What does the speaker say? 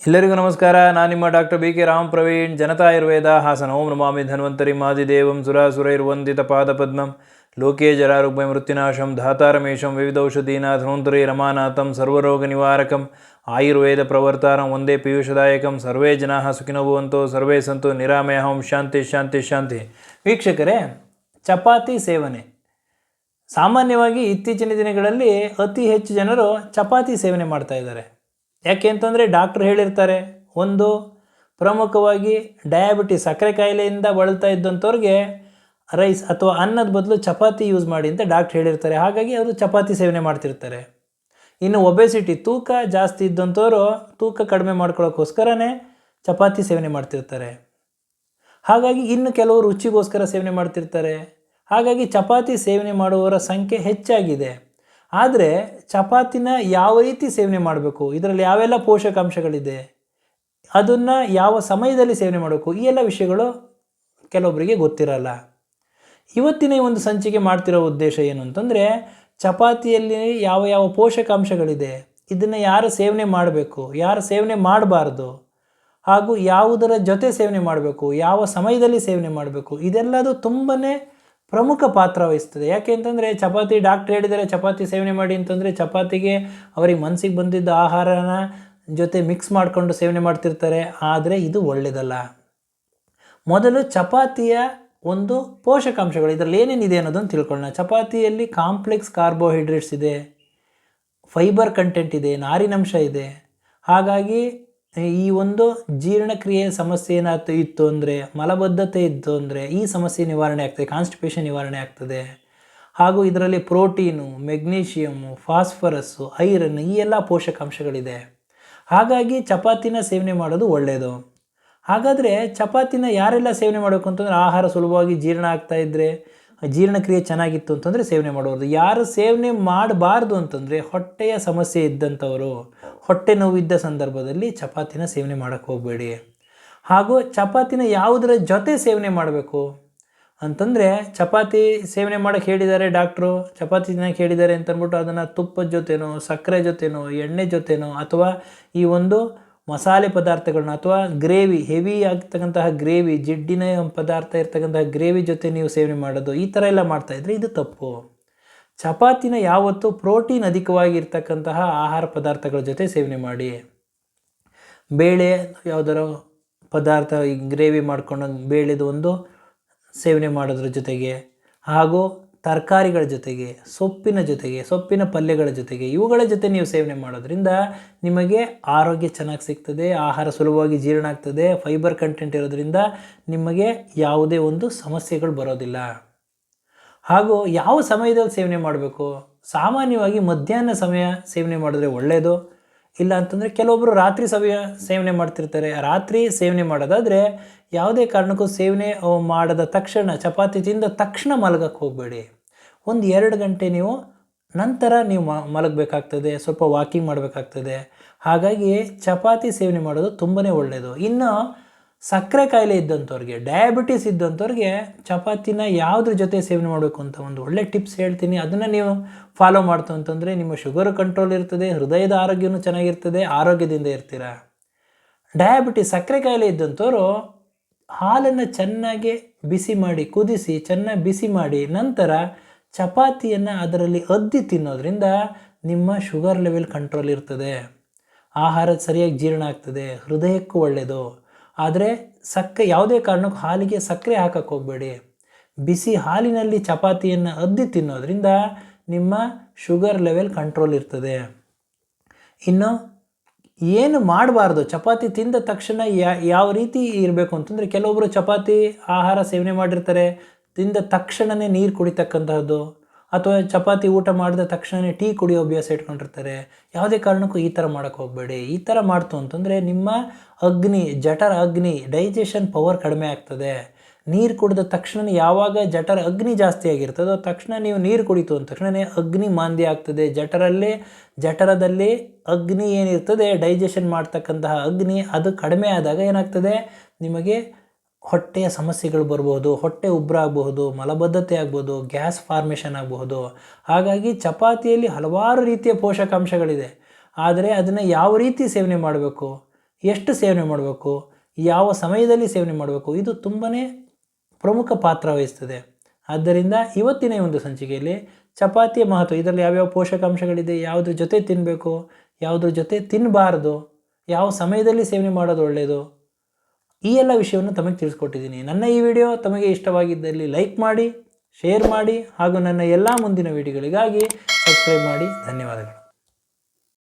ಎಲ್ಲರಿಗೂ ನಮಸ್ಕಾರ. ನಾನು ನಿಮ್ಮ doctor B K Ram Praveen. Janata Ayurveda Hassan. ಓಂ ನಮಾಮಿ ಧನ್ವಂತರಿ ಮಾದಿದೇವಂ ಸುರಾಸುರೈರ್ವಂದಿತ ಪಾದಪದ್ಮಂ ಲೋಕೆ ಜರಾರುಗ್ಭಯ ಮೃತ್ಯುನಾಶಂ ಧಾತಾರಮೇಶಂ ವಿವಿಧೌಷಧೀನ ಧನ್ವಂತರಿ ರಮಾನಾಥಂ ಸರ್ವರೋಗ ನಿವಾರಕಂ ಆಯುರ್ವೇದ ಪ್ರವರ್ತಾರಂ ಒಂದೇ ಪೀಯೂಷದಾಯಕಂ. ಸರ್ವೇ ಜನಾಃ ಸುಖಿನೋ ಭವಂತು, ಸರ್ವೇ ಸಂತು ನಿರಾಮಯಃ. ಶಾಂತಿ ಶಾಂತಿ ಶಾಂತಿ. ವೀಕ್ಷಕರೇ, ಚಪಾತಿ ಸೇವನೆ ಸಾಮಾನ್ಯವಾಗಿ ಇತ್ತೀಚಿನ ದಿನಗಳಲ್ಲಿ ಅತಿ ಹೆಚ್ಚು ಜನರು ಚಪಾತಿ ಸೇವನೆ ಮಾಡ್ತಾ ಇದ್ದಾರೆ. ಯಾಕೆ ಅಂತಂದರೆ ಡಾಕ್ಟ್ರು ಹೇಳಿರ್ತಾರೆ, ಒಂದು ಪ್ರಮುಖವಾಗಿ ಡಯಾಬಿಟಿಸ್ ಸಕ್ಕರೆ ಕಾಯಿಲೆಯಿಂದ ಬಳಲ್ತಾ ಇದ್ದಂಥವ್ರಿಗೆ ರೈಸ್ ಅಥವಾ ಅನ್ನದ ಬದಲು ಚಪಾತಿ ಯೂಸ್ ಮಾಡಿ ಅಂತ ಡಾಕ್ಟ್ರು ಹೇಳಿರ್ತಾರೆ. ಹಾಗಾಗಿ ಅವರು ಚಪಾತಿ ಸೇವನೆ ಮಾಡ್ತಿರ್ತಾರೆ. ಇನ್ನು ಒಬೆಸಿಟಿ ತೂಕ ಜಾಸ್ತಿ ಇದ್ದಂಥವರು ತೂಕ ಕಡಿಮೆ ಮಾಡ್ಕೊಳ್ಳೋಕ್ಕೋಸ್ಕರನೇ ಚಪಾತಿ ಸೇವನೆ ಮಾಡ್ತಿರ್ತಾರೆ. ಹಾಗಾಗಿ ಇನ್ನು ಕೆಲವರು ರುಚಿಗೋಸ್ಕರ ಸೇವನೆ ಮಾಡ್ತಿರ್ತಾರೆ. ಹಾಗಾಗಿ ಚಪಾತಿ ಸೇವನೆ ಮಾಡುವವರ ಸಂಖ್ಯೆ ಹೆಚ್ಚಾಗಿದೆ. ಆದರೆ ಚಪಾತಿನ ಯಾವ ರೀತಿ ಸೇವನೆ ಮಾಡಬೇಕು, ಇದರಲ್ಲಿ ಯಾವೆಲ್ಲ ಪೋಷಕಾಂಶಗಳಿದೆ, ಅದನ್ನು ಯಾವ ಸಮಯದಲ್ಲಿ ಸೇವನೆ ಮಾಡಬೇಕು, ಈ ಎಲ್ಲ ವಿಷಯಗಳು ಕೆಲವೊಬ್ಬರಿಗೆ ಗೊತ್ತಿರಲ್ಲ. ಇವತ್ತಿನ ಈ ಒಂದು ಸಂಚಿಕೆ ಮಾಡ್ತಿರೋ ಉದ್ದೇಶ ಏನು ಅಂತಂದರೆ, ಚಪಾತಿಯಲ್ಲಿ ಯಾವ ಯಾವ ಪೋಷಕಾಂಶಗಳಿದೆ, ಇದನ್ನು ಯಾರು ಸೇವನೆ ಮಾಡಬೇಕು, ಯಾರು ಸೇವನೆ ಮಾಡಬಾರ್ದು, ಹಾಗೂ ಯಾವುದರ ಜೊತೆ ಸೇವನೆ ಮಾಡಬೇಕು, ಯಾವ ಸಮಯದಲ್ಲಿ ಸೇವನೆ ಮಾಡಬೇಕು, ಇದೆಲ್ಲದು ತುಂಬಾ ಪ್ರಮುಖ ಪಾತ್ರ ವಹಿಸ್ತದೆ. ಯಾಕೆ ಅಂತಂದರೆ ಚಪಾತಿ ಡಾಕ್ಟ್ರ್ ಹೇಳಿದರೆ ಚಪಾತಿ ಸೇವನೆ ಮಾಡಿ ಅಂತಂದರೆ ಚಪಾತಿಗೆ ಅವರಿಗೆ ಮನಸ್ಸಿಗೆ ಬಂದಿದ್ದ ಆಹಾರನ ಜೊತೆ ಮಿಕ್ಸ್ ಮಾಡಿಕೊಂಡು ಸೇವನೆ ಮಾಡ್ತಿರ್ತಾರೆ. ಆದರೆ ಇದು ಒಳ್ಳೆಯದಲ್ಲ. ಮೊದಲು ಚಪಾತಿಯ ಒಂದು ಪೋಷಕಾಂಶಗಳು ಇದರಲ್ಲಿ ಏನೇನಿದೆ ಅನ್ನೋದನ್ನು ತಿಳ್ಕೊಳ್ಳೋಣ. ಚಪಾತಿಯಲ್ಲಿ ಕಾಂಪ್ಲೆಕ್ಸ್ ಕಾರ್ಬೋಹೈಡ್ರೇಟ್ಸ್ ಇದೆ, ಫೈಬರ್ ಕಂಟೆಂಟ್ ಇದೆ, ನಾರಿನಂಶ ಇದೆ. ಹಾಗಾಗಿ ಈ ಒಂದು ಜೀರ್ಣಕ್ರಿಯೆ ಸಮಸ್ಯೆ ಏನಾಗ್ತದೆ ಇತ್ತು ಅಂದರೆ, ಮಲಬದ್ಧತೆ ಇತ್ತು ಅಂದರೆ ಈ ಸಮಸ್ಯೆ ನಿವಾರಣೆ ಆಗ್ತದೆ, ಕಾನ್ಸ್ಟಿಪೇಷನ್ ನಿವಾರಣೆ ಆಗ್ತದೆ. ಹಾಗೂ ಇದರಲ್ಲಿ ಪ್ರೋಟೀನು, ಮೆಗ್ನೀಷಿಯಮು, ಫಾಸ್ಫರಸ್ಸು, ಐರನ್ ಈ ಎಲ್ಲ ಪೋಷಕಾಂಶಗಳಿದೆ. ಹಾಗಾಗಿ ಚಪಾತಿನ ಸೇವನೆ ಮಾಡೋದು ಒಳ್ಳೆಯದು. ಹಾಗಾದರೆ ಚಪಾತಿನ ಯಾರೆಲ್ಲ ಸೇವನೆ ಮಾಡಬೇಕು ಅಂತಂದರೆ, ಆಹಾರ ಸುಲಭವಾಗಿ ಜೀರ್ಣ ಆಗ್ತಾಯಿದ್ರೆ, ಜೀರ್ಣಕ್ರಿಯೆ ಚೆನ್ನಾಗಿತ್ತು ಅಂತಂದರೆ ಸೇವನೆ ಮಾಡೋದು. ಯಾರು ಸೇವನೆ ಮಾಡಬಾರ್ದು ಅಂತಂದರೆ ಹೊಟ್ಟೆಯ ಸಮಸ್ಯೆ ಇದ್ದಂಥವರು, ಹೊಟ್ಟೆ ನೋವಿದ್ದ ಸಂದರ್ಭದಲ್ಲಿ ಚಪಾತಿನ ಸೇವನೆ ಮಾಡೋಕ್ಕೆ ಹೋಗಬೇಡಿ. ಹಾಗೂ ಚಪಾತಿನ ಯಾವುದರ ಜೊತೆ ಸೇವನೆ ಮಾಡಬೇಕು ಅಂತಂದರೆ, ಚಪಾತಿ ಸೇವನೆ ಮಾಡೋಕ್ಕೆ ಹೇಳಿದ್ದಾರೆ ಡಾಕ್ಟ್ರು, ಚಪಾತಿ ತಿನ್ನೋಕ್ಕೆ ಹೇಳಿದ್ದಾರೆ ಅಂತಂದ್ಬಿಟ್ಟು ಅದನ್ನು ತುಪ್ಪದ ಜೊತೆನೋ, ಸಕ್ಕರೆ ಜೊತೆನೋ, ಎಣ್ಣೆ ಜೊತೆನೋ, ಅಥವಾ ಈ ಒಂದು ಮಸಾಲೆ ಪದಾರ್ಥಗಳನ್ನ ಅಥವಾ ಗ್ರೇವಿ, ಹೆವಿ ಆಗ್ತಕ್ಕಂತಹ ಗ್ರೇವಿ, ಜಿಡ್ಡಿನ ಪದಾರ್ಥ ಇರ್ತಕ್ಕಂತಹ ಗ್ರೇವಿ ಜೊತೆ ನೀವು ಸೇವನೆ ಮಾಡೋದು, ಈ ಥರ ಎಲ್ಲ ಮಾಡ್ತಾಯಿದ್ರೆ ಇದು ತಪ್ಪು. ಚಪಾತಿನ ಯಾವತ್ತೂ ಪ್ರೋಟೀನ್ ಅಧಿಕವಾಗಿರ್ತಕ್ಕಂತಹ ಆಹಾರ ಪದಾರ್ಥಗಳ ಜೊತೆ ಸೇವನೆ ಮಾಡಿ. ಬೇಳೆ ಯಾವುದರ ಪದಾರ್ಥ ಈ ಗ್ರೇವಿ ಮಾಡ್ಕೊಂಡು ಬೇಳೆದು ಒಂದು ಸೇವನೆ ಮಾಡೋದ್ರ ಜೊತೆಗೆ, ಹಾಗೂ ತರಕಾರಿಗಳ ಜೊತೆಗೆ, ಸೊಪ್ಪಿನ ಪಲ್ಯಗಳ ಜೊತೆಗೆ, ಇವುಗಳ ಜೊತೆ ನೀವು ಸೇವನೆ ಮಾಡೋದ್ರಿಂದ ನಿಮಗೆ ಆರೋಗ್ಯ ಚೆನ್ನಾಗಿ ಸಿಗ್ತದೆ, ಆಹಾರ ಸುಲಭವಾಗಿ ಜೀರ್ಣ ಆಗ್ತದೆ, ಫೈಬರ್ ಕಂಟೆಂಟ್ ಇರೋದ್ರಿಂದ ನಿಮಗೆ ಯಾವುದೇ ಒಂದು ಸಮಸ್ಯೆಗಳು ಬರೋದಿಲ್ಲ. ಹಾಗೂ ಯಾವ ಸಮಯದಲ್ಲಿ ಸೇವನೆ ಮಾಡಬೇಕು, ಸಾಮಾನ್ಯವಾಗಿ ಮಧ್ಯಾಹ್ನ ಸಮಯ ಸೇವನೆ ಮಾಡಿದ್ರೆ ಒಳ್ಳೆಯದು. ಇಲ್ಲ ಅಂತಂದರೆ ಕೆಲವೊಬ್ಬರು ರಾತ್ರಿ ಸಮಯ ಸೇವನೆ ಮಾಡ್ತಿರ್ತಾರೆ. ರಾತ್ರಿ ಸೇವನೆ ಮಾಡೋದಾದರೆ ಯಾವುದೇ ಕಾರಣಕ್ಕೂ ಸೇವನೆ ಮಾಡಿದ ತಕ್ಷಣ, ಚಪಾತಿ ತಿಂದ ತಕ್ಷಣ ಮಲಗಕ್ಕೆ ಹೋಗಬೇಡಿ. ಒಂದು 2 ಗಂಟೆ ನೀವು ನಂತರ ನೀವು ಮಲಗಬೇಕಾಗ್ತದೆ, ಸ್ವಲ್ಪ ವಾಕಿಂಗ್ ಮಾಡಬೇಕಾಗ್ತದೆ. ಹಾಗಾಗಿ ಚಪಾತಿ ಸೇವನೆ ಮಾಡೋದು ತುಂಬಾ ಒಳ್ಳೆಯದು. ಇನ್ನು ಸಕ್ಕರೆ ಕಾಯಿಲೆ ಇದ್ದಂಥವ್ರಿಗೆ, ಡಯಾಬಿಟಿಸ್ ಇದ್ದಂಥವ್ರಿಗೆ ಚಪಾತಿನ ಯಾವುದ್ರ ಜೊತೆ ಸೇವನೆ ಮಾಡಬೇಕು ಅಂತ ಒಂದು ಒಳ್ಳೆ ಟಿಪ್ಸ್ ಹೇಳ್ತೀನಿ. ಅದನ್ನು ನೀವು ಫಾಲೋ ಮಾಡ್ತು ಅಂತಂದರೆ ನಿಮ್ಮ ಶುಗರ್ ಕಂಟ್ರೋಲ್ ಇರ್ತದೆ, ಹೃದಯದ ಆರೋಗ್ಯನೂ ಚೆನ್ನಾಗಿರ್ತದೆ, ಆರೋಗ್ಯದಿಂದ ಇರ್ತೀರ. ಡಯಾಬಿಟಿಸ್ ಸಕ್ಕರೆ ಕಾಯಿಲೆ ಇದ್ದಂಥವ್ರು ಹಾಲನ್ನು ಚೆನ್ನಾಗಿ ಬಿಸಿ ಮಾಡಿ, ಕುದಿಸಿ ಚೆನ್ನಾಗಿ ಬಿಸಿ ಮಾಡಿ ನಂತರ ಚಪಾತಿಯನ್ನು ಅದರಲ್ಲಿ ಅದ್ದಿ ತಿನ್ನೋದ್ರಿಂದ ನಿಮ್ಮ ಶುಗರ್ ಲೆವೆಲ್ ಕಂಟ್ರೋಲ್ ಇರ್ತದೆ, ಆಹಾರ ಸರಿಯಾಗಿ ಜೀರ್ಣ ಆಗ್ತದೆ, ಹೃದಯಕ್ಕೂ ಒಳ್ಳೆಯದು. ಆದರೆ ಯಾವುದೇ ಕಾರಣಕ್ಕೂ ಹಾಲಿಗೆ ಸಕ್ಕರೆ ಹಾಕಕ್ಕೆ ಹೋಗಬೇಡಿ. ಬಿಸಿ ಹಾಲಿನಲ್ಲಿ ಚಪಾತಿಯನ್ನು ಅದ್ದಿ ತಿನ್ನೋದ್ರಿಂದ ನಿಮ್ಮ ಶುಗರ್ ಲೆವೆಲ್ ಕಂಟ್ರೋಲ್ ಇರ್ತದೆ. ಇನ್ನು ಏನು ಮಾಡಬಾರ್ದು, ಚಪಾತಿ ತಿಂದ ತಕ್ಷಣ ಯಾವ ರೀತಿ ಇರಬೇಕು ಅಂತಂದರೆ, ಕೆಲವೊಬ್ಬರು ಚಪಾತಿ ಆಹಾರ ಸೇವನೆ ಮಾಡಿರ್ತಾರೆ, ತಿಂದ ತಕ್ಷಣವೇ ನೀರು ಕುಡಿತಕ್ಕಂತಹದ್ದು, ಅಥವಾ ಚಪಾತಿ ಊಟ ಮಾಡಿದ ತಕ್ಷಣ ಟೀ ಕುಡಿಯೋ ಅಭ್ಯಾಸ ಇಟ್ಕೊಂಡಿರ್ತಾರೆ. ಯಾವುದೇ ಕಾರಣಕ್ಕೂ ಈ ಥರ ಮಾಡೋಕ್ಕೆ ಹೋಗಬೇಡಿ. ಈ ಥರ ಮಾಡ್ತು ಅಂತಂದರೆ ನಿಮ್ಮ ಜಠರ ಅಗ್ನಿ, ಡೈಜೆಷನ್ ಪವರ್ ಕಡಿಮೆ ಆಗ್ತದೆ. ನೀರು ಕುಡಿದ ತಕ್ಷಣ ಯಾವಾಗ ಜಠರ ಅಗ್ನಿ ಜಾಸ್ತಿ ಆಗಿರ್ತದೋ ತಕ್ಷಣ ನೀವು ನೀರು ಕುಡಿತು ಅಂದ ತಕ್ಷಣ ಅಗ್ನಿ ಮಾಂದ್ಯ ಆಗ್ತದೆ. ಜಠರದಲ್ಲಿ ಅಗ್ನಿ ಏನಿರ್ತದೆ, ಡೈಜೆಷನ್ ಮಾಡ್ತಕ್ಕಂತಹ ಅಗ್ನಿ, ಅದು ಕಡಿಮೆ ಆದಾಗ ಏನಾಗ್ತದೆ, ನಿಮಗೆ ಹೊಟ್ಟೆಯ ಸಮಸ್ಯೆಗಳು ಬರ್ಬೋದು, ಹೊಟ್ಟೆ ಉಬ್ಬರ ಆಗಬಹುದು, ಮಲಬದ್ಧತೆ ಆಗ್ಬೋದು, ಗ್ಯಾಸ್ ಫಾರ್ಮೇಷನ್ ಆಗಬಹುದು. ಹಾಗಾಗಿ ಚಪಾತಿಯಲ್ಲಿ ಹಲವಾರು ರೀತಿಯ ಪೋಷಕಾಂಶಗಳಿದೆ. ಆದರೆ ಅದನ್ನು ಯಾವ ರೀತಿ ಸೇವನೆ ಮಾಡಬೇಕು, ಎಷ್ಟು ಸೇವನೆ ಮಾಡಬೇಕು, ಯಾವ ಸಮಯದಲ್ಲಿ ಸೇವನೆ ಮಾಡಬೇಕು, ಇದು ತುಂಬಾ ಪ್ರಮುಖ ಪಾತ್ರ ವಹಿಸ್ತದೆ. ಆದ್ದರಿಂದ ಇವತ್ತಿನ ಈ ಒಂದು ಸಂಚಿಕೆಯಲ್ಲಿ ಚಪಾತಿಯ ಮಹತ್ವ, ಇದರಲ್ಲಿ ಯಾವ್ಯಾವ ಪೋಷಕಾಂಶಗಳಿದೆ, ಯಾವುದ್ರ ಜೊತೆ ತಿನ್ನಬೇಕು, ಯಾವುದ್ರ ಜೊತೆ ತಿನ್ನಬಾರ್ದು, ಯಾವ ಸಮಯದಲ್ಲಿ ಸೇವನೆ ಮಾಡೋದು ಒಳ್ಳೆಯದು, ಈ ಎಲ್ಲ ವಿಷಯವನ್ನು ತಮಗೆ ತಿಳಿಸ್ಕೊಟ್ಟಿದ್ದೀನಿ. ನನ್ನ ಈ ವಿಡಿಯೋ ತಮಗೆ ಇಷ್ಟವಾಗಿದ್ದಲ್ಲಿ ಲೈಕ್ ಮಾಡಿ, ಶೇರ್ ಮಾಡಿ ಹಾಗೂ ನನ್ನ ಎಲ್ಲ ಮುಂದಿನ ವಿಡಿಯೋಗಳಿಗಾಗಿ ಸಬ್ಸ್ಕ್ರೈಬ್ ಮಾಡಿ. ಧನ್ಯವಾದಗಳು.